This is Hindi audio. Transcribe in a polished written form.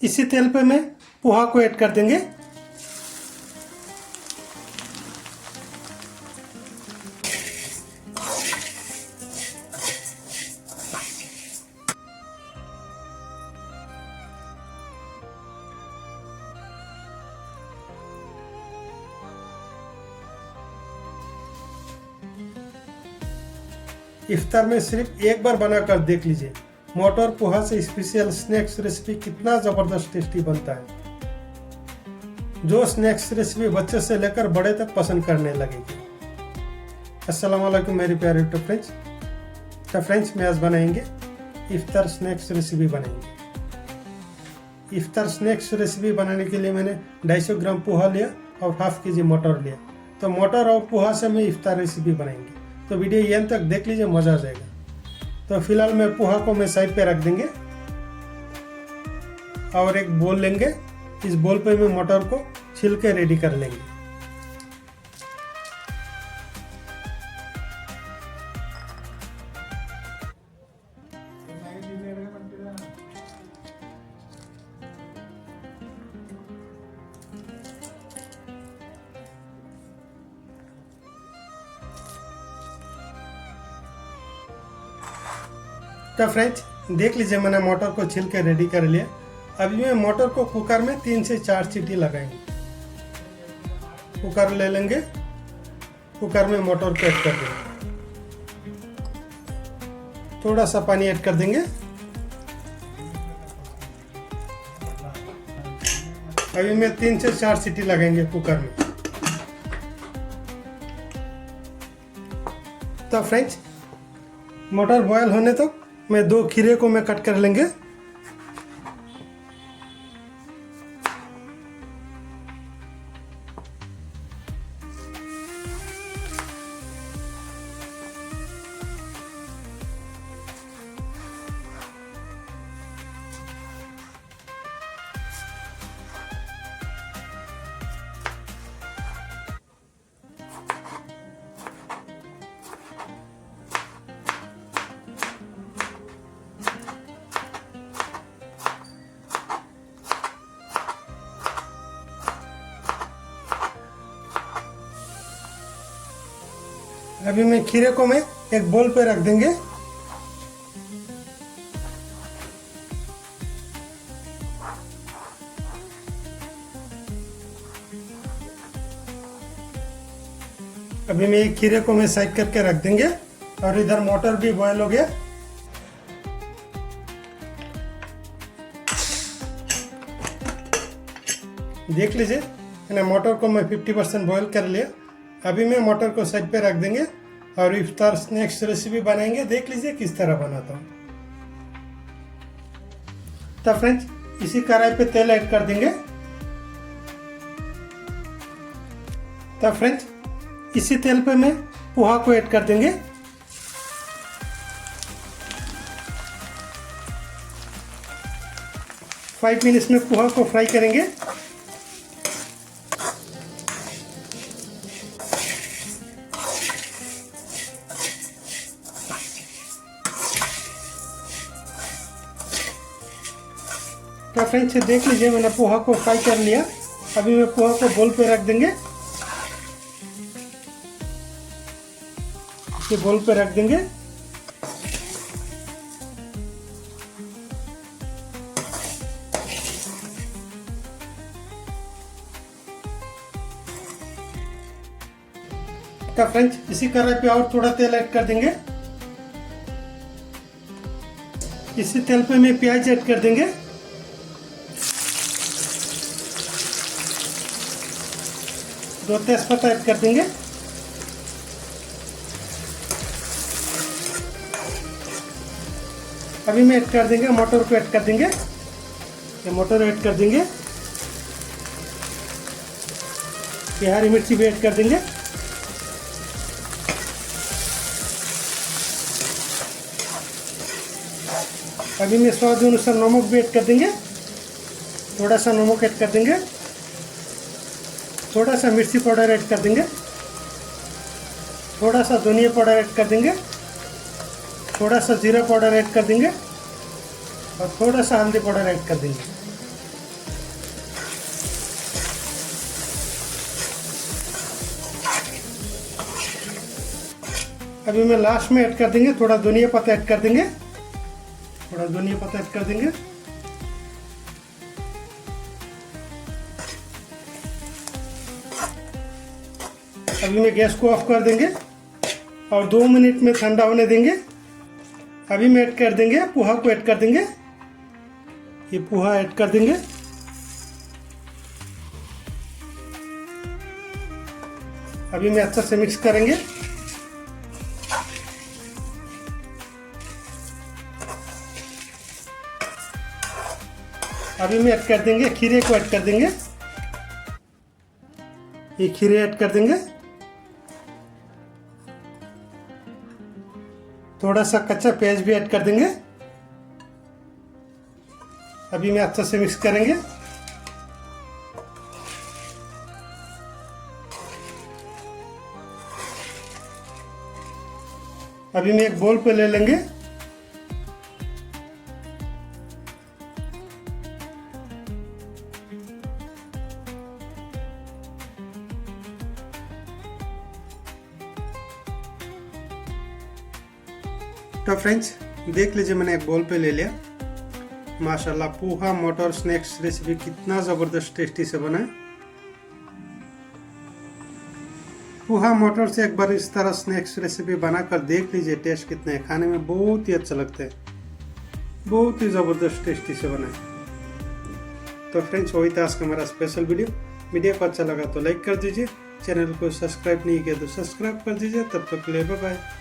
इसी तेल पे मैं पोहा को ऐड कर देंगे। इफ्तार में सिर्फ एक बार बनाकर देख लीजिए, मटर पोहा से स्पेशल स्नैक्स रेसिपी कितना ज़बरदस्त टेस्टी बनता है। जो स्नैक्स रेसिपी बच्चे से लेकर बड़े तक पसंद करने लगेगी। अस्सलाम वालेकुम मेरे प्यारे यूट्यूब फ्रेंड्स। तो फ्रेंड्स मैं आज बनाएंगे इफ्तार स्नैक्स रेसिपी बनाएंगे। इफ्तार स्नैक्स रेसिपी बनाने के लिए मैंने 250 ग्राम पोहा लिया और हाफ के जी मटर लिया। तो मटर और पोहा से मैं इफ्तार रेसिपी बनाएंगे, तो वीडियो एंड तक देख लीजिए, मज़ा आ जाएगा। तो फिलहाल मैं पोहा को मैं साइड पे रख देंगे और एक बोल लेंगे। इस बोल पे मैं मटर को छिल के रेडी कर लेंगे। तो फ्रेंड्स देख लीजिए, मैंने मटर को छिल के रेडी कर लिया। अभी मैं मटर को कुकर में 3 से 4 सीटी लगाएंगे। कुकर ले लेंगे, कुकर में मटर को ऐड कर देंगे, थोड़ा सा पानी ऐड कर देंगे। अभी मैं 3 से 4 सीटी लगाएंगे कुकर में। तो फ्रेंड्स मटर बॉयल होने तक मैं 2 खीरे को मैं कट कर लेंगे। अभी मैं खीरे को मैं एक बोल पे रख देंगे। अभी मैं एक खीरे को मैं साइड करके रख देंगे और इधर मटर भी बॉयल हो गया। देख लीजिए, मैंने मटर को मैं 50% बॉयल कर लिया। अभी मैं मटर को साइड पे रख देंगे और इफ्तार स्नैक्स रेसिपी बनाएंगे। देख लीजिए किस तरह बनाता हूँ। तो फ्रेंड्स इसी कढ़ाई पे तेल ऐड कर देंगे। तो फ्रेंड्स इसी तेल पे मैं पोहा को ऐड कर देंगे। फाइव मिनट्स में पोहा को फ्राई करेंगे। तो फ्रेंड्स देख लीजिए, मैंने पोहा को फ्राई कर लिया। अभी मैं पोहा को बोल पे रख देंगे। ये बोल पे रख देंगे। तो फ्रेंड्स इसी कढ़ाई पे और थोड़ा तेल ऐड कर देंगे। इसी तेल पे मैं प्याज ऐड कर देंगे। दो तेजपत्ता ऐड कर देंगे। अभी मैं ऐड कर देंगे मटर को ऐड कर देंगे। ये मटर ऐड कर देंगे। ये हरी मिर्ची भी ऐड कर देंगे। अभी मैं स्वाद अनुसार नमक भी ऐड कर देंगे। थोड़ा सा नमक ऐड कर देंगे। थोड़ा सा मिर्ची पाउडर ऐड कर देंगे। थोड़ा सा धनिया पाउडर ऐड कर देंगे। थोड़ा सा जीरा पाउडर ऐड कर देंगे और थोड़ा सा हल्दी पाउडर ऐड कर देंगे। अभी मैं लास्ट में ऐड कर देंगे थोड़ा धनिया पत्ता ऐड कर देंगे, थोड़ा धनिया पत्ता ऐड कर देंगे। अभी मैं गैस को ऑफ कर देंगे और 2 मिनट में ठंडा होने देंगे। अभी मैं ऐड कर देंगे पोहा को ऐड कर देंगे, ये पोहा ऐड कर देंगे। अभी मैं अच्छा से मिक्स करेंगे। अभी मैं ऐड कर देंगे खीरे को ऐड कर देंगे, ये खीरे ऐड कर देंगे। थोड़ा सा कच्चा प्याज भी ऐड कर देंगे। अभी मैं अच्छा से मिक्स करेंगे। अभी मैं एक बोल पे ले लेंगे। तो फ्रेंड्स देख लीजिए, मैंने एक बोल पे ले लिया। माशाल्लाह पोहा मटर स्नैक्स रेसिपी कितना ज़बरदस्त टेस्टी से बना है। पोहा मटर से एक बार इस तरह स्नैक्स रेसिपी बनाकर देख लीजिए, टेस्ट कितना है। खाने में बहुत ही अच्छा लगता है, बहुत ही ज़बरदस्त टेस्टी से बना है। तो फ्रेंड्स वही था आज का मेरा स्पेशल वीडियो को अच्छा लगा तो लाइक कर दीजिए, चैनल को सब्सक्राइब नहीं किया तो सब्सक्राइब कर दीजिए। तब तक के लिए बाय बाय।